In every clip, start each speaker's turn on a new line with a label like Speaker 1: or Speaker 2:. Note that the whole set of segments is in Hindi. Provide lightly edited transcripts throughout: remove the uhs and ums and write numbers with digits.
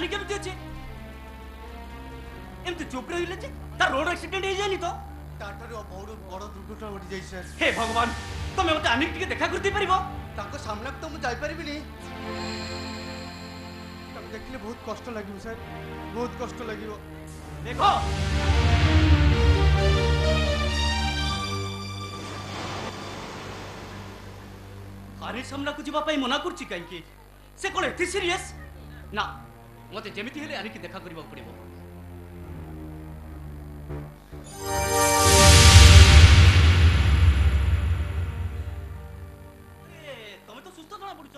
Speaker 1: आनी केमती अछि एमती चुप रहिले जे ता रोड एक्सीडेंट हे जानी तो
Speaker 2: ताठारु बहुत बड़ दुर्घटना घटी जाई सर।
Speaker 1: हे भगवान तमे मते आनी टिके देखा करते परिबो
Speaker 2: ताको सामना तो मु जाई परिबिनी तब देखले बहुत कष्ट लागियो सर बहुत कष्ट लागियो
Speaker 1: देखो आरे सामना को जीवा पाई मना करछि काई की से कोन एथि सीरियस ना मते जेमिति हेले आनी की देखा करबा पड़िबो तमे तो सुस्त जना पड़छ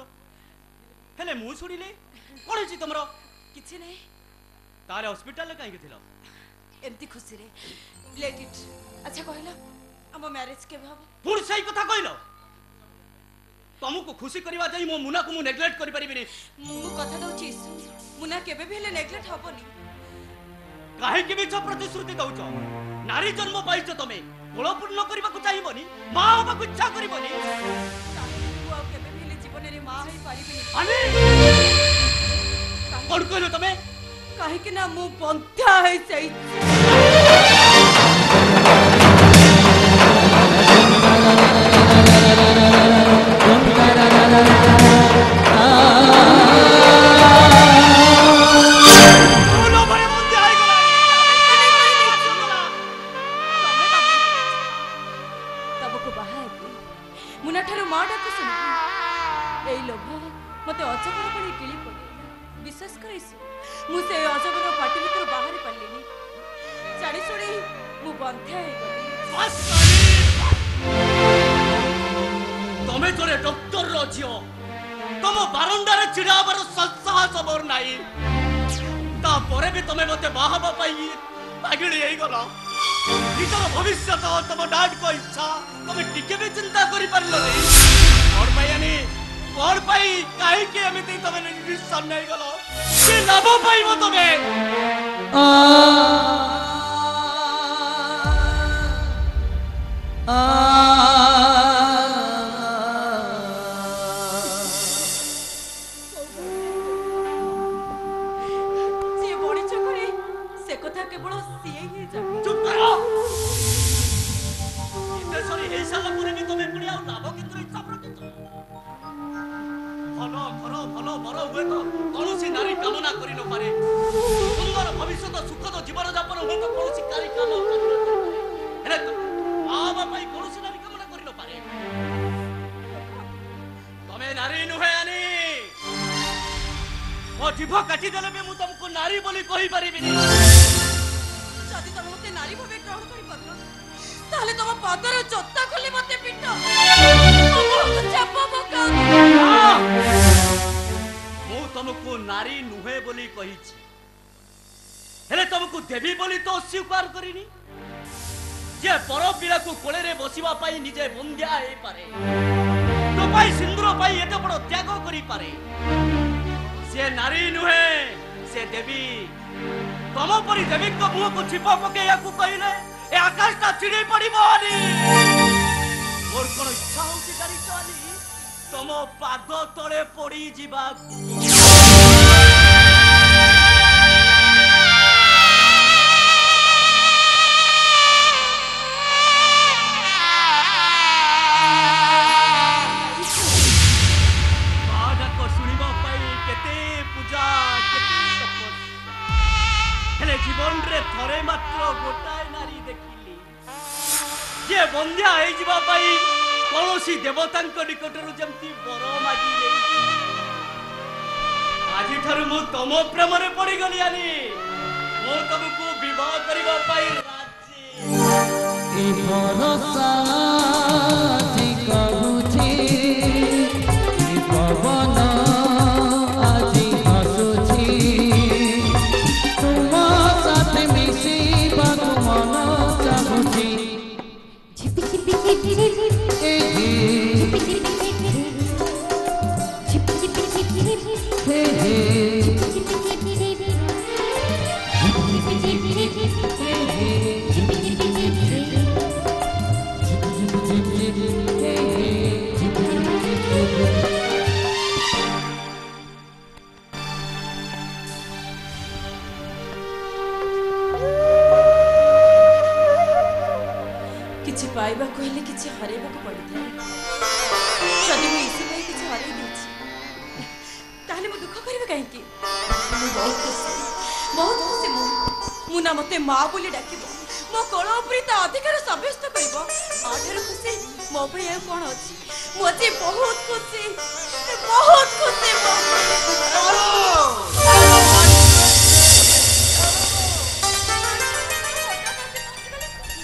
Speaker 1: हेले मु सुनिले कोन छि तमरो
Speaker 3: किछि नै
Speaker 1: तारे हॉस्पिटल ले काई गेथिलो
Speaker 3: एमती खुशी रे लेट इट अच्छा कहला हम मैरिज के भाव
Speaker 1: पुर सही कथा कहलो तुमको खुशी करवा जाई मो मुना को मु नेग्लेक्ट करि परिबिनी
Speaker 3: मु कथा दउछि मुना केबे भी हेले नेग्लेक्ट हबनी
Speaker 1: काहे के बिच प्रतिश्रुति दउछ नारी जन्म पाइछ तमे गोळ पूर्ण करबा को चाहिबनी मां होबा को इच्छा करबनी
Speaker 3: तू केबे भी हेले जीवन रे मां होई परिबिनी
Speaker 1: अरे कोन कहलो तमे
Speaker 3: काहे कि ना मु बंध्या है सही मते अजगर पड़ी गिली पड़े विश्वास करिस मु से अजगर पाटी भीतर बाहर पल्लिनी साड़ी सुड़ी मु बंध्या हे गली
Speaker 1: तमे जरे डॉक्टर रो जियो तम बारंडा रे चिड़ाबर साहस बर नाही ता परे भी तमे मते बाहबा पाई पागड़ी हेई गलो नितर भविष्य तो तम डाड को इच्छा तमे टिके भी चिंता करि परलो नै और पायानी और पाई काहे के एमिति तमे डिसिजन नै गलो के लाभ पाइबो तमे
Speaker 3: से बड़ी चकरी से कथा केवल सिए ही जाने
Speaker 1: चुप करो इते सरी हे साला पुरे भी तमे पुरी आ लाभ केन्द्र इच्छा प्रति भलो भलो भलो भलो हुए तो कौनसी नारी कामना करि न पारे सुंदर भविष्य सुखद जीवन यापन हुए तो कौनसी कारी कामना हेले मां बापाई कौनसी नारी कामना करि न पारे तमे नारी नुहे आनी ओ जीभ काटी देले भी मु तुमको नारी बोली कहि परिबिनी
Speaker 3: जदि तुम मते नारी भाबे ग्रहण करि परलो ताले तुम पादर जत्ता खोली मते पिट मो चापा मका
Speaker 1: मु तुमको नारी नुहे बोली कहिछि हेले तुमको देवी बोली तो स्वीकार करिनी जे पर पिला को कोले रे बसिबा पाई निजे बंध्या हे पारे तो पाई सिंदूर पाई एते बड़ त्याग करि पारे से नारी नुहे से देवी तम परी देवी को मुह को छिपा पके याकू कहिले ए आकाश ता चिड़ी पड़िबो आनी मोर कोन इच्छा होची गाड़ी चली तम पाग तळे पड़ी जीवा जीवन रे थरे मात्र गोटाए नारी देखिली जे बंध्या हे जीवा पाई कोनोसी देवतांक निकटरु जेमती बर मागी ले आजि थारु मु तम प्रेम रे पड़ी गली आनी मु तुमको विवाह करबा पाई राजी
Speaker 4: ए भरोसा जी कहूची ए पवन आजी हसुची तुम साथ मिसी बात मन चाहूची
Speaker 5: झिपी झिपी झिपी
Speaker 4: ए
Speaker 5: झिपी झिपी झिपी
Speaker 4: हे हे
Speaker 3: किछि पाइबा कहले किछि हरेबा को पड़ी थाए जदि मु इसी भाई किछि हरै देछि ताले मु दुख करबे काहे की मु बहुत खुशी मु ना मते मां बोली डाकिबो मो कोळ उपरि ता अधिकार सब्यस्त करिवो आधर खुशी मो पे ए कोन अछि मु अछि बहुत खुशी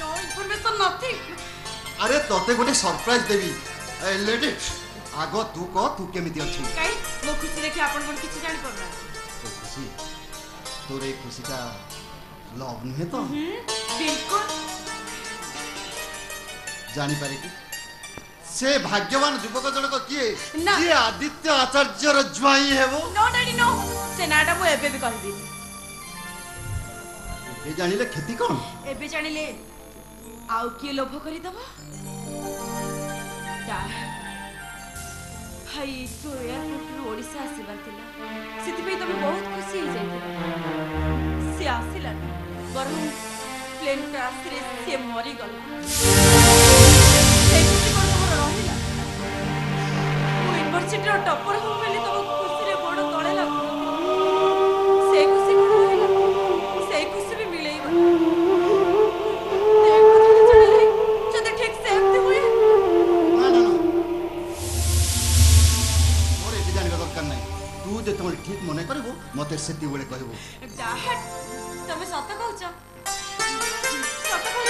Speaker 3: नो इन्फॉर्मेशन नथिंग
Speaker 6: अरे तोते गोटे सरप्राइज देवी लेडी आगो तू कह तू केमिति अछि
Speaker 3: काई मो खुशी देखि आपन कोन किछि जानि परना
Speaker 6: तो खुशी तोर ए खुशीटा लव नुहे तो
Speaker 3: बिल्कुल
Speaker 6: जानी पारे कि से भाग्यवान युवक जनक किए
Speaker 3: ना।
Speaker 6: जे आदित्य आचार्यर ज्वाई हेबो
Speaker 3: नो डैडी नो से नाटा मु एबे भी कहबी
Speaker 6: ए जानिले खेती कोन
Speaker 3: एबे जानिले आउ किए लोभ करि दबो भाई तो एयरपोर्ट रो ओडिसा आसीबा थिला सिति पे तमे बहुत खुशी हो जाइतिला से आसिला बरम प्लेन क्रैश रे से मरि गला से खुशी कोन हमर रहिला मु यूनिवर्सिटी रो टॉपर हो गेली तो खुशी रे बड़ तळे लागु से खुशी कोन रहिला से खुशी भी मिलै गला देखो तो चले जदि ठीक से एमती हुए
Speaker 6: ना ना ना मोर ए जानिबा दरकार नै तू जे तुम ठीक मने करबो मते सेति बेले कहबो
Speaker 3: डैड तमे सत कहउछ सत कहउछ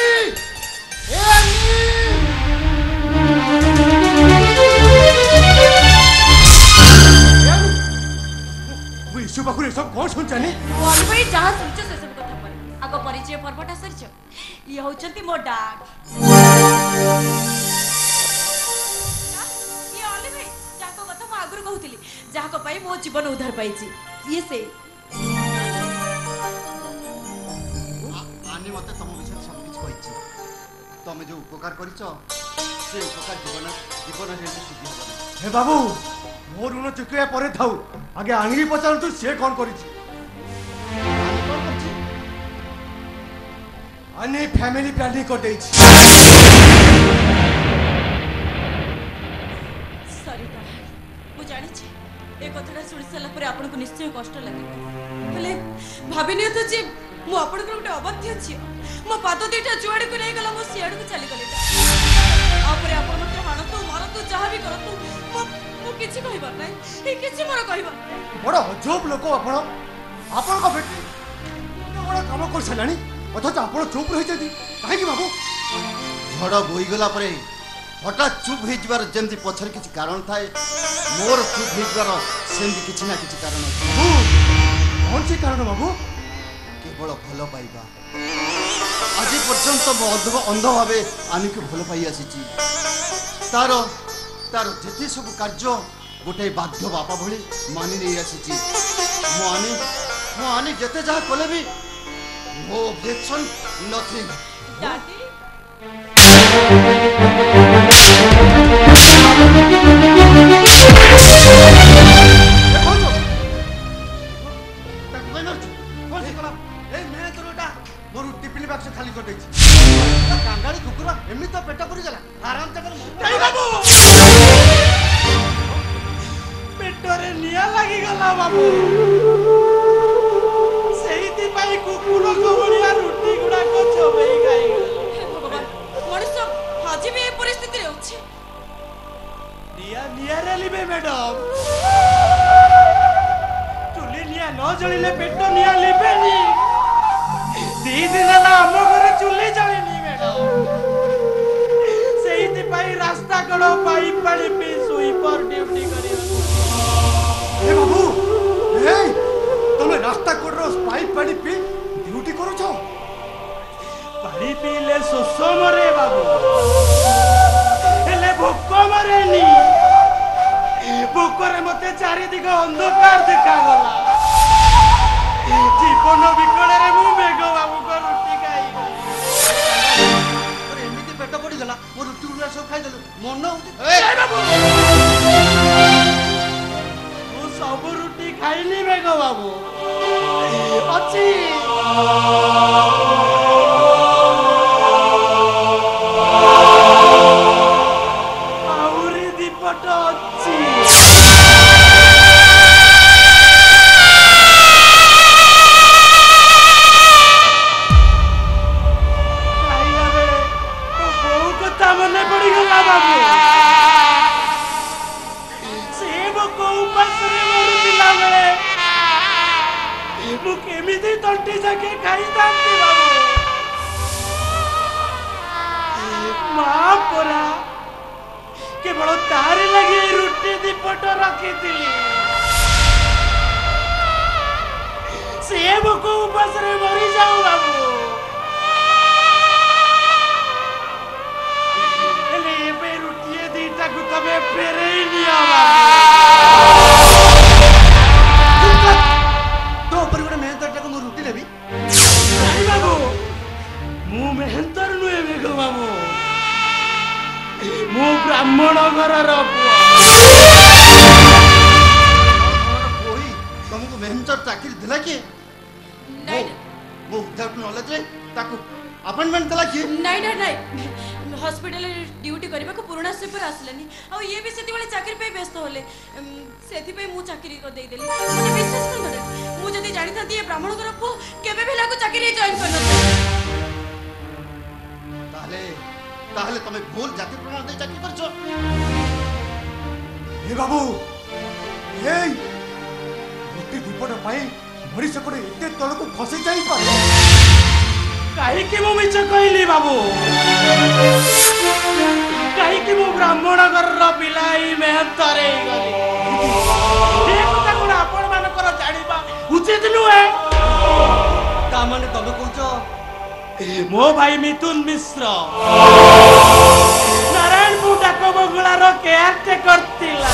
Speaker 2: ମୁଁ ଇସୁ ପାଖରୁ ଏସବୁ କ'ଣ ଶୁଣିଛାନି
Speaker 3: मोर भाई जहां सुनछ से सब कथा पर आगो परिचय पर्वटा सरछ ये होचंती मो डैड ये ओली भाई जाको कथा म आगुर कहउतिली जाको पाई मो जीवन उद्धार पाइछि ये से
Speaker 6: आनी मते तम विषय सब कुछ कहिछि तमे जो उपकार करिछ से उपकार जीवन जीवन हेले सिद्धि हो
Speaker 2: हे बाबू ମୋ ଋଣ ଚୁକେଇବା ପରେ ଥାଉ ଆଗେ ଆଣିଲି ପଚାରନ୍ତୁ ସେ କ'ଣ କରିଛି ଆନି ଫ୍ୟାମିଲି ପ୍ଲାନିଂ କରିଦେଇଛି
Speaker 3: सॉरी डैड मु जानि छी ए कथाटा सुनि सला पर आपन को निश्चय कष्ट लागे हेले भाबि नियो तो जे मु आपन को गोटे अबध्य छी मो पाद दुईटा जुआड़ को नहीं गला मो सियाड़ को चली गली आपरे आपन मत हाणतु मारतु जहा भी करतु मो किछि कहबार नै ए किछि मोर कहबार
Speaker 2: ବଡ଼ ଅଜବ ଲୋକ ଆପଣ ଆପଣଙ୍କ ବେଟି ଏତେ ବଡ଼ କାମ କରିସାରିଲାଣି ଅଥଚ ଆପଣ ଚୁପ୍ ରହିଛନ୍ତି କାହିଁକି ବାବୁ
Speaker 6: ଝଡ଼ ବୋଇଗଲା ପରେ ହଠାତ୍ ଚୁପ୍ ହେଇଯିବାର ଯେମିତି ପଛରେ କିଛି କାରଣ ଥାଏ ମୋର ଚୁପ୍ ହେଇଯିବାର ସେମିତି କିଛି ନା କିଛି କାରଣ ଅଛି
Speaker 2: କ'ଣ ସେ କାରଣ ବାବୁ
Speaker 6: କେବଳ ଭଲ ପାଇବା ଆଜି ପର୍ଯ୍ୟନ୍ତ ମୁଁ ଅନ୍ଧ ଭାବେ ଆନିକୁ ଭଲ ପାଇ ଆସିଛି ତାର ଯେତେ ସବୁ କାର୍ଯ୍ୟ ଗୋଟେ ବାଧ୍ୟ ବାପା ଭଳି ମାନି ନେଇ ଆସିଛି ମୁଁ ଆନି ଯେତେ ଯାହା କଲେ ବି ମୋ ଅବଜେକ୍ସନ୍ ନଥିଙ୍ଗ
Speaker 3: ଡାଡି
Speaker 2: ମୋର ଟିଫିନ ବାକ୍ସ ଖାଲି କରିଦେଇଛି କାଙ୍ଗାଳି କୁକୁର ଏମିତି ତ ପେଟ ପୁରିଗଲା ଆରାମ ବାବୁ
Speaker 1: ପେଟରେ ନିଆଁ ଲାଗିଗଲା ବାବୁ ସେଇଥିପାଇଁ କୁକୁର ଭଳିଆ ରୁଟି ଗୁଡାକ ଚୋବେଇ ଖାଇଗଲା
Speaker 3: हे भगवान मनुष्य आज भी ए परिस्थिति रे अछि
Speaker 1: ନିଆଁରେ ଲିବେ ମ୍ୟାଡମ ଚୁଲି ନିଆଁ ନ ଜଳିଲେ ପେଟ ନିଆଁ ଲିବେନି 2 ଦିନ ହେଲା ଆମ ଘରେ ଚୁଲି ଜଳିନି ମ୍ୟାଡମ ସେଇଥିପାଇଁ ରାସ୍ତା କଡ଼ ପାଇପ ପାଣି ପିଇ ସୁଇପର ଡ୍ୟୁଟି କରିବାକୁ
Speaker 2: ଏ ବାବୁ ଏ ତମେ ରାସ୍ତା କୋଡର ପାଇପ ପାଣି ପି ଡ୍ୟୁଟି କରୁଛ
Speaker 1: ପାଣି ପିଇଲେ ଶୋଷ ମରେ ବାବୁ ହେଲେ ଭୋକ ମରେନି ଭୋକରେ ମତେ ଚାରିଦିଗ ଅନ୍ଧକାର ଦେଖାଗଲା ଜୀବନ ବିକଳରେ ମୁଁ ମେଘ ବାବୁଙ୍କ ରୁଟି ଖାଇଗଲି
Speaker 6: ଏମିତି ପେଟ ପଡ଼ିଗଲା ମୋ ରୁଟି ଗୁଡ଼ା ସବୁ ଖାଇଦେଲୁ ମନ ହଉଛି
Speaker 1: ମୁଁ ସବୁ ରୁଟି ଖାଇନି ମେଘ ବାବୁ ଅଛି କଥା ମନେ ପଡିଗଲା ବାବୁ ସେ ଭୋକ ଉପାସରେ ମରୁଥିଲା ବେଳେ ମୁଁ କେମିତି ତଣ୍ଟି ଯାକେ ଖାଇଥାନ୍ତି ବାବୁ ମା ପରା କେବଳ ତାରି ଲାଗି ରୁଟି ଦିପଟ ରଖିଥିଲି ସେ ଭୋକ ଉପାସରେ ମରିଯାଉ ବାବୁ ହେଲେ ଏବେ ରୁଟିଏ ଦିଟାକୁ ତମେ ଫେରେଇ ନିଅ
Speaker 2: ତୋ ଉପରେ ଗୋଟେ ମେହନ୍ତରଟାକୁ ମୁଁ ରୁଟି ନେବି
Speaker 1: ନାଇଁ ବାବୁ ମୁଁ ମେହନ୍ତର ନୁହେଁ ମେଘ ବାବୁ ମୁଁ ବ୍ରାହ୍ମଣ ଘରର ପୁଅ
Speaker 6: କୋଇ ତମକୁ ମେହନ୍ତର ଚାକିରି ଦେଲା କିଏ
Speaker 3: ନାଇଁ
Speaker 6: ମୋ ଉଦ୍ଧାର ନଲେଜରେ ତାକୁ अपॉइंटमेंट देला कि
Speaker 3: नहीं नहीं नहीं हॉस्पिटल ड्यूटी करबा को पुराना सुपर आसलेनी आ ये भी सेति वाले चाकरी पे व्यस्त होले सेति पे मु चाकरी को देई देली मुझे विश्वास कर दे मु जदी जानि था ये ब्राह्मण घर को केबे भी लागो चाकरी जॉइन करन
Speaker 6: ताले ताले तमे भूल जाति प्रमाण दे चाकरी करछो
Speaker 2: ए बाबू ए रुटी दीपट पाई मरी सकड़े एते तळको खसी जाई पारे
Speaker 1: काहे कि मु मिछ कहली बाबू काहे कि मु ब्राह्मण घर रो पिलाई मेहनत रे गली ए कथा कोन आपण मानकर जानिबा उचित नुहे ता माने तबे कहछो मो भाई मिथुन मिश्र नारायणपुर डाक बंगला रो केयर टेकर थिला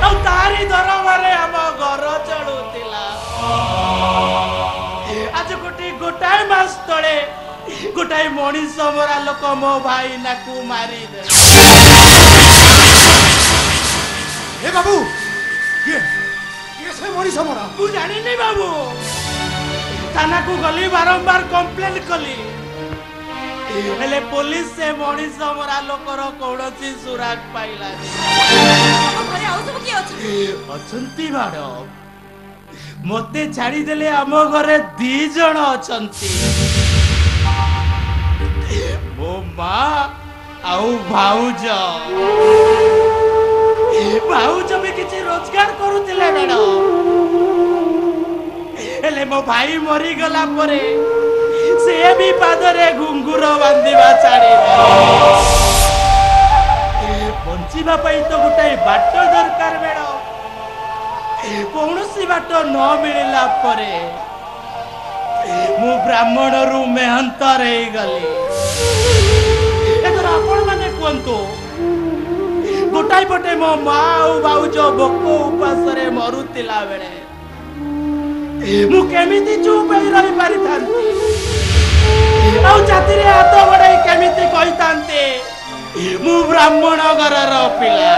Speaker 1: आ तारी दरबारे हम घर चलुतिला आज गोटाए मास तले गोटाए मनीष मरा लोक मो भाई नाकू मारी दे
Speaker 2: ए बाबू ये से मनीष मरा
Speaker 1: तू जानी नहीं बाबू थाना को गली बारंबार कंप्लेन कली हेले पुलिस से मनीष मरा लोकर कौनसी सुराग पाइला
Speaker 3: घरे आउ सब की अछि
Speaker 1: अछंती मैडम मते छाड़ी देले आम घरे 2 जण अछंती मो मां आउ भाउज भी किछि रोजगार करूतिले मैडम हेले मो भाई मरी गला परे से भी पादरे घुंगुर बांधिबा छाड़ी बंचिबा पई तो गुटाई बाट दरकार मैडम कौनसी बाट न मिलला परे मु ब्राह्मण रु मेहनत रे गली एतर आपण माने कोंतो गोटाई पटे मो मां आ बाउज बको उपास रे मरुतिला बेले मु केमिति चुप हे रही पारि थांती आ जाति रे हाथ बड़ाई केमिति कहि थांते मु ब्राह्मण घर रो पिला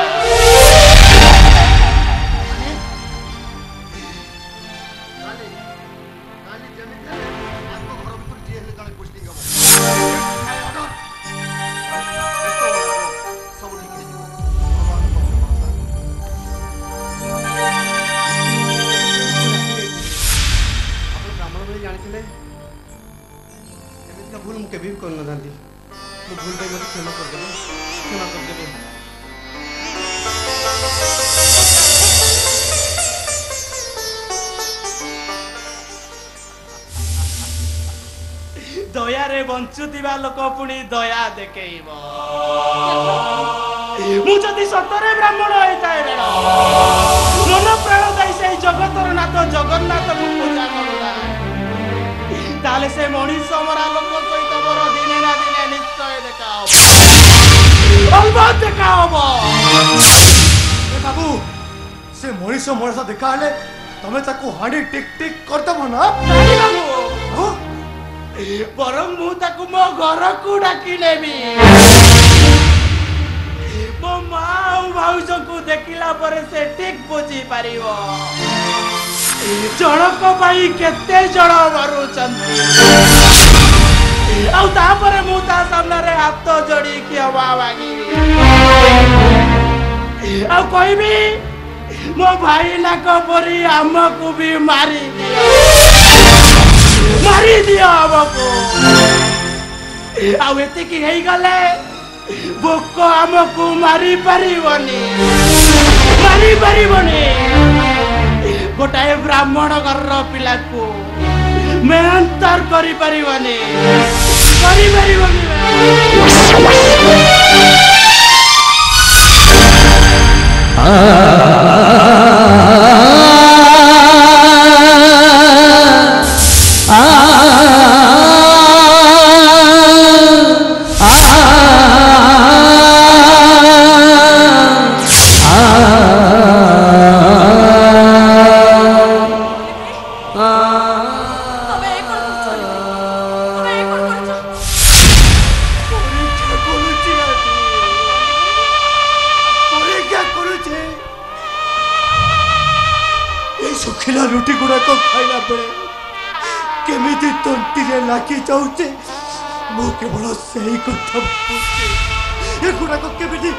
Speaker 2: भूल मुझे भी करना था भूल पे मुझे क्षमा कर देवे
Speaker 1: दया रे बंचुतिबा लोक पुणी दया देखेइब मु जदि सतरे ब्राह्मण होइताय बेड़ा मन प्राण दई से जगतर नाथ जगन्नाथ को पूजा करला ताले से मनीष मरा लोक सहित मोर दिने ना दिने निश्चय देखा अलबत देखा हबो
Speaker 2: ए बाबू से मनीष मोर सा देखा हले तमे ताको हांडी टिक टिक करतब ना
Speaker 1: नाही बाबू
Speaker 2: हो
Speaker 1: बरं मु ताकू मो घर को डाकी लेबी मो माँ भाउज को देखिला परे से ठीक बुझी पारिबो जनक पाई केते जण मरुचंती आउ तापरे मु ता सामने रे हाथ जोड़ी क्षमा मांगी आउ कहबी मो भाई नाक परी हमको भी मारी दियो हमको
Speaker 7: आउ एतिकी हेई गले भोक आमको मारी पारिबनी गोटाए ब्राह्मण घर पिला को मेहनतर करी पारिबनी
Speaker 2: सुखिला रुटी गुड़ाक खाइला बेले केमिति तंती लागी जाऊचे मु केवल सही कथा ए गुड़ाक केमिति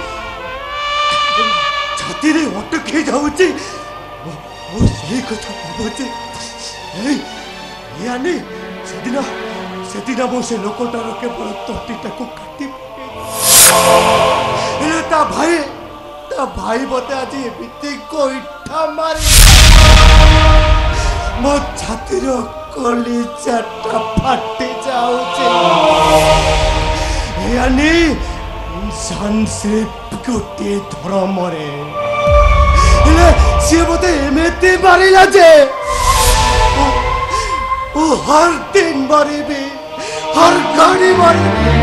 Speaker 2: छाती रे अटकी जाऊचे मु सही कथा भाबुचे यानी सेदिना मो से लोकटार केवल तंतीटा को काटी पके ता भाई मते आज एमिति गोइठा मारी मो छातीर कलिजाटा फाटी जाऊचे यानी इंसान सिर्फ गोटे धर्मरे सी मते एमती मारिला जे ओ हर दिन मारिबी हर घड़ी मारिबी